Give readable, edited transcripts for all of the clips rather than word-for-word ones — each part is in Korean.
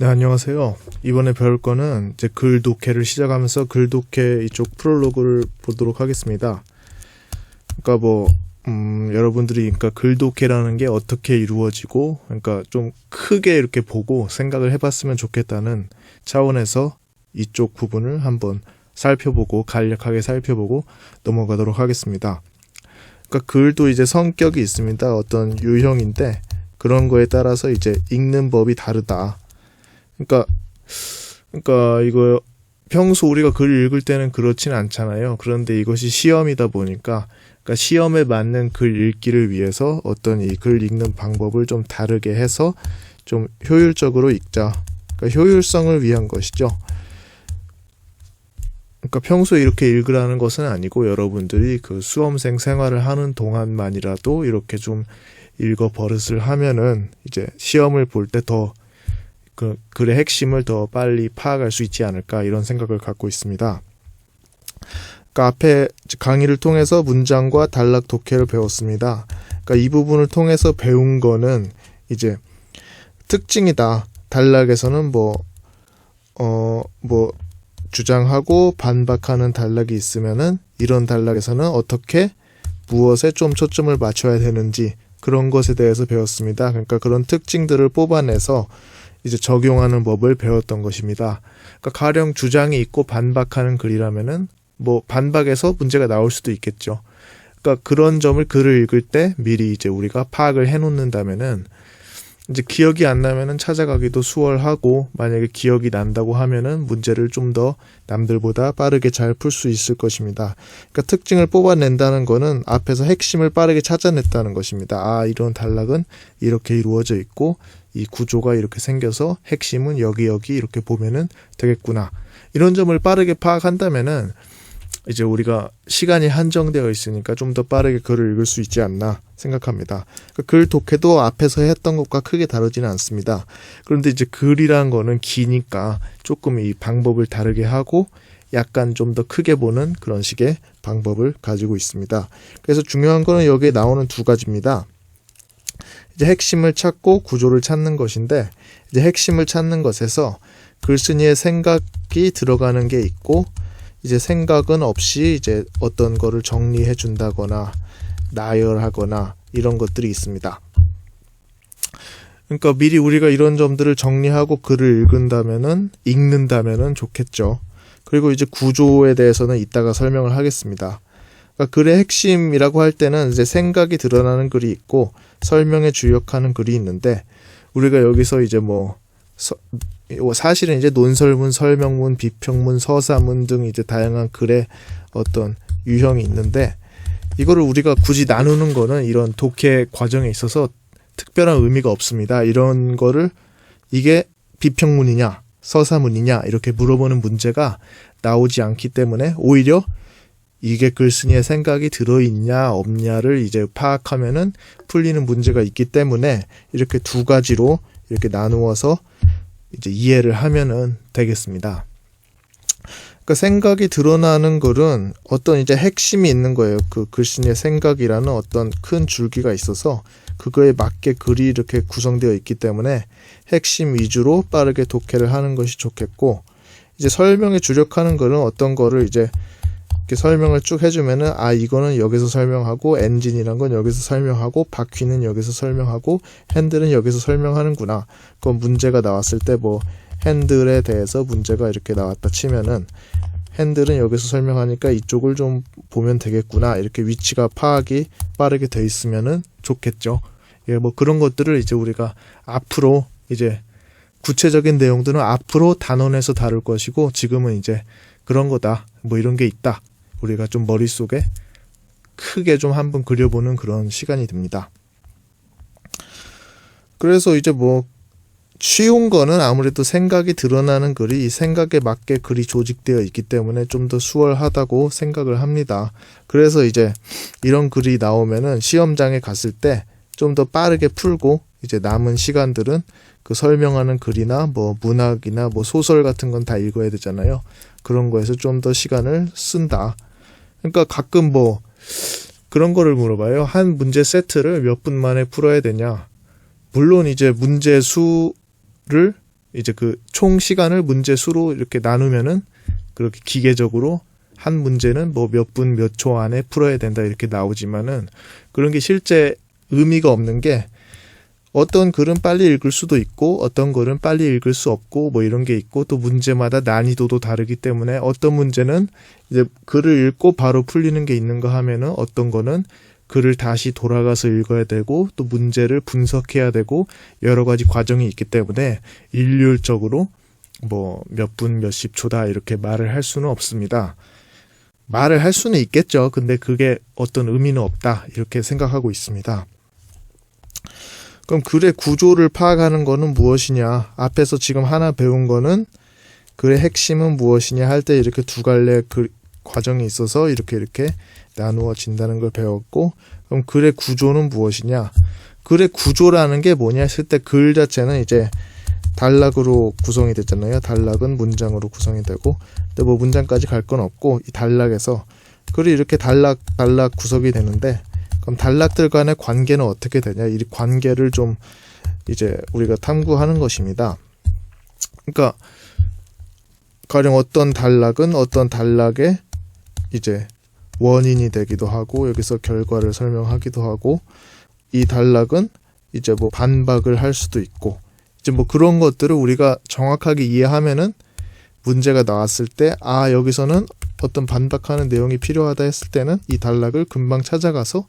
네, 안녕하세요. 이번에 배울 거는 이제 글 독해를 시작하면서 글 독해 이쪽 프롤로그를 보도록 하겠습니다. 그러니까 여러분들이 그러니까 글 독해라는 게 어떻게 이루어지고, 그러니까 좀 크게 이렇게 보고 생각을 해봤으면 좋겠다는 차원에서 이쪽 부분을 한번 살펴보고 간략하게 살펴보고 넘어가도록 하겠습니다. 그러니까 글도 이제 성격이 있습니다. 어떤 유형인데 그런 거에 따라서 이제 읽는 법이 다르다. 그러니까 이거 평소 우리가 글을 읽을 때는 그렇진 않잖아요. 그런데 이것이 시험이다 보니까 그러니까 시험에 맞는 글 읽기를 위해서 어떤 이 글 읽는 방법을 좀 다르게 해서 좀 효율적으로 읽자. 그러니까 효율성을 위한 것이죠. 그러니까 평소에 이렇게 읽으라는 것은 아니고 여러분들이 그 수험생 생활을 하는 동안만이라도 이렇게 좀 읽어 버릇을 하면은 이제 시험을 볼 때 더 그 글의 핵심을 더 빨리 파악할 수 있지 않을까 이런 생각을 갖고 있습니다. 그러니까 앞에 강의를 통해서 문장과 단락 독해를 배웠습니다. 그러니까 이 부분을 통해서 배운 거는 이제 특징이다. 단락에서는 주장하고 반박하는 단락이 있으면은 이런 단락에서는 어떻게 무엇에 좀 초점을 맞춰야 되는지 그런 것에 대해서 배웠습니다. 그러니까 그런 특징들을 뽑아내서 이제 적용하는 법을 배웠던 것입니다. 그러니까 가령 주장이 있고 반박하는 글이라면은 반박에서 문제가 나올 수도 있겠죠. 그러니까 그런 점을 글을 읽을 때 미리 이제 우리가 파악을 해 놓는다면은 이제 기억이 안 나면은 찾아가기도 수월하고 만약에 기억이 난다고 하면은 문제를 좀 더 남들보다 빠르게 잘 풀 수 있을 것입니다. 그러니까 특징을 뽑아낸다는 거는 앞에서 핵심을 빠르게 찾아냈다는 것입니다. 이런 단락은 이렇게 이루어져 있고 이 구조가 이렇게 생겨서 핵심은 여기 이렇게 보면은 되겠구나. 이런 점을 빠르게 파악한다면은 이제 우리가 시간이 한정되어 있으니까 좀 더 빠르게 글을 읽을 수 있지 않나 생각합니다. 그러니까 글 독해도 앞에서 했던 것과 크게 다르지는 않습니다. 그런데 이제 글이란 거는 기니까 조금 이 방법을 다르게 하고 약간 좀 더 크게 보는 그런 식의 방법을 가지고 있습니다. 그래서 중요한 거는 여기에 나오는 두 가지입니다. 이제 핵심을 찾고 구조를 찾는 것인데 이제 핵심을 찾는 것에서 글쓴이의 생각이 들어가는 게 있고 이제 생각은 없이 이제 어떤 거를 정리해 준다거나 나열하거나 이런 것들이 있습니다. 그러니까 미리 우리가 이런 점들을 정리하고 글을 읽는다면은 좋겠죠. 그리고 이제 구조에 대해서는 이따가 설명을 하겠습니다. 그러니까 글의 핵심이라고 할 때는 이제 생각이 드러나는 글이 있고 설명에 주역하는 글이 있는데 우리가 여기서 이제 사실은 이제 논설문, 설명문, 비평문, 서사문 등 이제 다양한 글의 어떤 유형이 있는데 이거를 우리가 굳이 나누는 거는 이런 독해 과정에 있어서 특별한 의미가 없습니다. 이런 거를 이게 비평문이냐 서사문이냐 이렇게 물어보는 문제가 나오지 않기 때문에 오히려 이게 글쓴이의 생각이 들어있냐 없냐를 이제 파악하면은 풀리는 문제가 있기 때문에 이렇게 두 가지로 이렇게 나누어서 이제 이해를 하면은 되겠습니다. 그러니까 생각이 드러나는 글은 어떤 이제 핵심이 있는 거예요. 그 글쓴이의 생각이라는 어떤 큰 줄기가 있어서 그거에 맞게 글이 이렇게 구성되어 있기 때문에 핵심 위주로 빠르게 독해를 하는 것이 좋겠고 이제 설명에 주력하는 글은 어떤 거를 이제 이렇게 설명을 쭉 해주면은 이거는 여기서 설명하고 엔진이란 건 여기서 설명하고 바퀴는 여기서 설명하고 핸들은 여기서 설명하는구나. 그건 문제가 나왔을 때 핸들에 대해서 문제가 이렇게 나왔다 치면은 핸들은 여기서 설명하니까 이쪽을 좀 보면 되겠구나. 이렇게 위치가 파악이 빠르게 돼 있으면은 좋겠죠. 그런 것들을 이제 우리가 앞으로 이제 구체적인 내용들은 앞으로 단원에서 다룰 것이고 지금은 이제 그런 거다. 이런 게 있다. 우리가 좀 머릿속에 크게 좀 한번 그려보는 그런 시간이 됩니다. 그래서 이제 쉬운 거는 아무래도 생각이 드러나는 글이 이 생각에 맞게 글이 조직되어 있기 때문에 좀 더 수월하다고 생각을 합니다. 그래서 이제 이런 글이 나오면은 시험장에 갔을 때 좀 더 빠르게 풀고 이제 남은 시간들은 그 설명하는 글이나 문학이나 소설 같은 건 다 읽어야 되잖아요. 그런 거에서 좀 더 시간을 쓴다. 그러니까 가끔 그런 거를 물어봐요. 한 문제 세트를 몇 분 만에 풀어야 되냐. 물론 이제 문제 수를 이제 그 총 시간을 문제 수로 이렇게 나누면은 그렇게 기계적으로 한 문제는 뭐 몇 분 몇 초 안에 풀어야 된다 이렇게 나오지만은 그런 게 실제 의미가 없는 게 어떤 글은 빨리 읽을 수도 있고 어떤 글은 빨리 읽을 수 없고 뭐 이런 게 있고 또 문제마다 난이도도 다르기 때문에 어떤 문제는 이제 글을 읽고 바로 풀리는 게 있는가 하면은 어떤 거는 글을 다시 돌아가서 읽어야 되고 또 문제를 분석해야 되고 여러 가지 과정이 있기 때문에 일률적으로 뭐 몇 분 몇십 초다 이렇게 말을 할 수는 없습니다. 말을 할 수는 있겠죠. 근데 그게 어떤 의미는 없다 이렇게 생각하고 있습니다. 그럼 글의 구조를 파악하는 거는 무엇이냐? 앞에서 지금 하나 배운 거는 글의 핵심은 무엇이냐 할 때 이렇게 두 갈래 과정이 있어서 이렇게 나누어진다는 걸 배웠고, 그럼 글의 구조는 무엇이냐? 글의 구조라는 게 뭐냐 했을 때 글 자체는 이제 단락으로 구성이 됐잖아요. 단락은 문장으로 구성이 되고, 근데 뭐 문장까지 갈 건 없고 이 단락에서 글이 이렇게 단락 구성이 되는데, 그럼 단락들 간의 관계는 어떻게 되냐? 이 관계를 좀 이제 우리가 탐구하는 것입니다. 그러니까 가령 어떤 단락은 어떤 단락의 이제 원인이 되기도 하고 여기서 결과를 설명하기도 하고 이 단락은 이제 뭐 반박을 할 수도 있고 이제 뭐 그런 것들을 우리가 정확하게 이해하면은 문제가 나왔을 때 여기서는 어떤 반박하는 내용이 필요하다 했을 때는 이 단락을 금방 찾아가서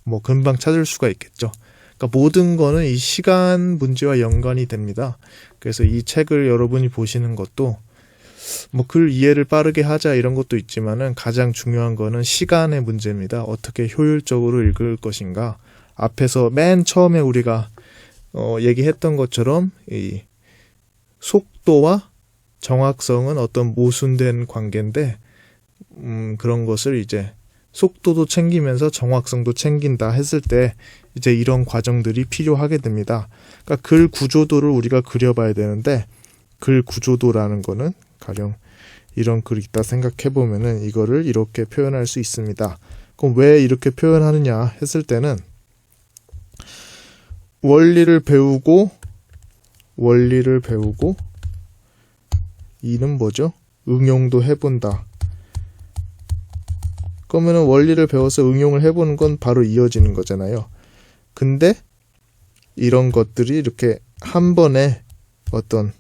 뭐 금방 찾을 수가 있겠죠. 그러니까 모든 거는 이 시간 문제와 연관이 됩니다. 그래서 이 책을 여러분이 보시는 것도 뭐 글 이해를 빠르게 하자 이런 것도 있지만은 가장 중요한 거는 시간의 문제입니다. 어떻게 효율적으로 읽을 것인가. 앞에서 맨 처음에 우리가 얘기했던 것처럼 이 속도와 정확성은 어떤 모순된 관계인데 그런 것을 이제 속도도 챙기면서 정확성도 챙긴다 했을 때 이제 이런 과정들이 필요하게 됩니다. 그러니까 글 구조도를 우리가 그려봐야 되는데 글 구조도라는 거는 가령 이런 글이 있다 생각해 보면은 이거를 이렇게 표현할 수 있습니다. 그럼 왜 이렇게 표현하느냐 했을 때는 원리를 배우고 이는 뭐죠? 응용도 해본다. 그러면은 원리를 배워서 응용을 해보는 건 바로 이어지는 거잖아요. 근데 이런 것들이 이렇게 한 번에 어떤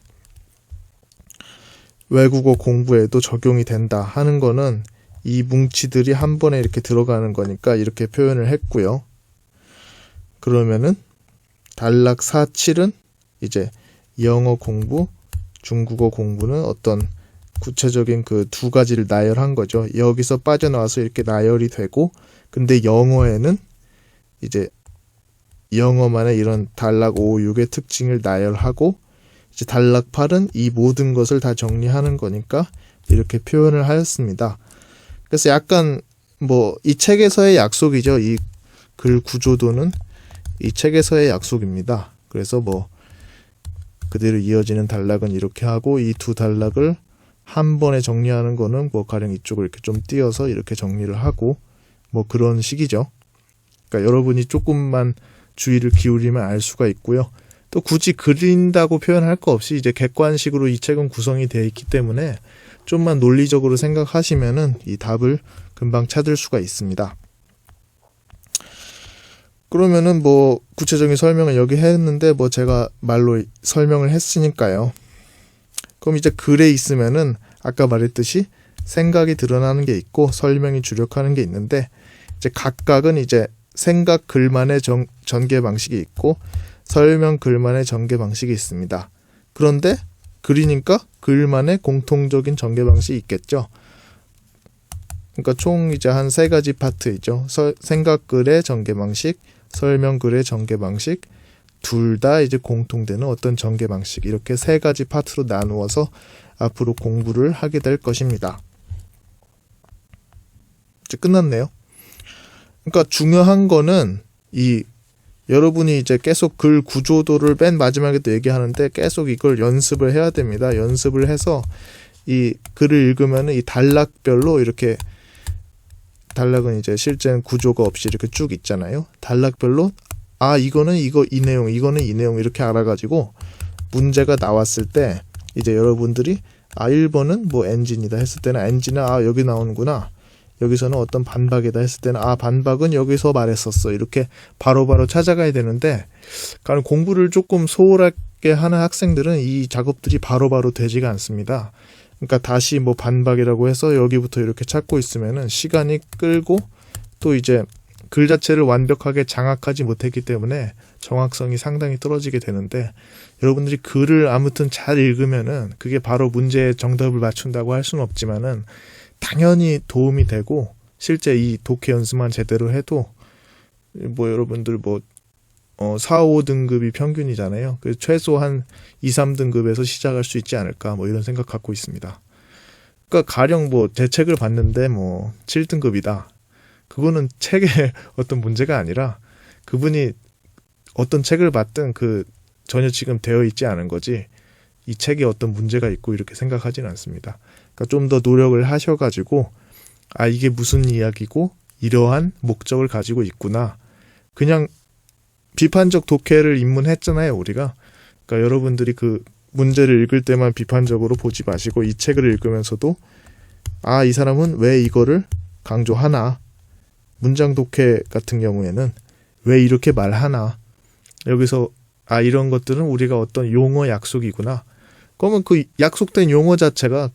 외국어 공부에도 적용이 된다 하는 거는 이 뭉치들이 한 번에 이렇게 들어가는 거니까 이렇게 표현을 했고요. 그러면은 단락 47은 이제 영어 공부, 중국어 공부는 어떤 구체적인 그 두 가지를 나열한 거죠. 여기서 빠져나와서 이렇게 나열이 되고, 근데 영어에는 이제 영어만의 이런 단락 5, 6의 특징을 나열하고, 이제 단락 8은 이 모든 것을 다 정리하는 거니까 이렇게 표현을 하였습니다. 그래서 약간 뭐 이 책에서의 약속이죠. 이 글 구조도는 이 책에서의 약속입니다. 그래서 뭐 그대로 이어지는 단락은 이렇게 하고 이 두 단락을 한 번에 정리하는 거는 뭐 가령 이쪽을 이렇게 좀 띄어서 이렇게 정리를 하고 뭐 그런 식이죠. 그러니까 여러분이 조금만 주의를 기울이면 알 수가 있고요. 또 굳이 그린다고 표현할 거 없이 이제 객관식으로 이 책은 구성이 되어 있기 때문에 좀만 논리적으로 생각하시면은 이 답을 금방 찾을 수가 있습니다. 그러면은 뭐 구체적인 설명을 여기 했는데 뭐 제가 말로 설명을 했으니까요. 그럼 이제 글에 있으면은 아까 말했듯이 생각이 드러나는 게 있고 설명이 주력하는 게 있는데 이제 각각은 이제 생각 글만의 전개 방식이 있고 설명 글만의 전개 방식이 있습니다. 그런데 글이니까 글만의 공통적인 전개 방식이 있겠죠. 그러니까 총 이제 한 세 가지 파트이죠. 생각 글의 전개 방식, 설명 글의 전개 방식, 둘 다 이제 공통되는 어떤 전개 방식, 이렇게 세 가지 파트로 나누어서 앞으로 공부를 하게 될 것입니다. 이제 끝났네요. 그러니까 중요한 거는 이 여러분이 이제 계속 글 구조도를 맨 마지막에 또 얘기하는데 계속 이걸 연습을 해야 됩니다. 연습을 해서 이 글을 읽으면은 이 단락별로 이렇게 단락은 이제 실제는 구조가 없이 이렇게 쭉 있잖아요. 단락별로 이거는 이 내용, 이거는 이 내용 이렇게 알아가지고 문제가 나왔을 때 이제 여러분들이 1번은 뭐 엔진이다 했을 때는 엔진은 여기 나오는구나. 여기서는 어떤 반박이다 했을 때는 반박은 여기서 말했었어. 이렇게 바로바로 찾아가야 되는데 공부를 조금 소홀하게 하는 학생들은 이 작업들이 바로바로 되지가 않습니다. 그러니까 다시 뭐 반박이라고 해서 여기부터 이렇게 찾고 있으면은 시간이 끌고 또 이제 글 자체를 완벽하게 장악하지 못했기 때문에 정확성이 상당히 떨어지게 되는데 여러분들이 글을 아무튼 잘 읽으면은 그게 바로 문제의 정답을 맞춘다고 할 수는 없지만은 당연히 도움이 되고 실제 이 독해 연습만 제대로 해도 뭐 여러분들 4, 5등급이 평균이잖아요. 그래서 최소 한 2, 3등급에서 시작할 수 있지 않을까 뭐 이런 생각 갖고 있습니다. 그러니까 가령 제 책을 봤는데 7등급이다. 그거는 책에 어떤 문제가 아니라 그분이 어떤 책을 봤든 전혀 지금 되어 있지 않은 거지 이 책에 어떤 문제가 있고 이렇게 생각하지는 않습니다. 그러니까 좀 더 노력을 하셔가지고 이게 무슨 이야기고 이러한 목적을 가지고 있구나. 그냥 비판적 독해를 입문했잖아요, 우리가. 그러니까 여러분들이 그 문제를 읽을 때만 비판적으로 보지 마시고 이 책을 읽으면서도 이 사람은 왜 이거를 강조하나? 문장 독해 같은 경우에는 왜 이렇게 말하나? 여기서 이런 것들은 우리가 어떤 용어 약속이구나. 그러면 그 약속된 용어 자체가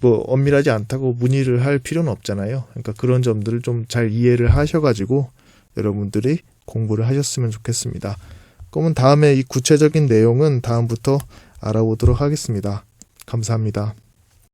엄밀하지 않다고 문의를 할 필요는 없잖아요. 그러니까 그런 점들을 좀 잘 이해를 하셔가지고 여러분들이 공부를 하셨으면 좋겠습니다. 그러면 다음에 이 구체적인 내용은 다음부터 알아보도록 하겠습니다. 감사합니다.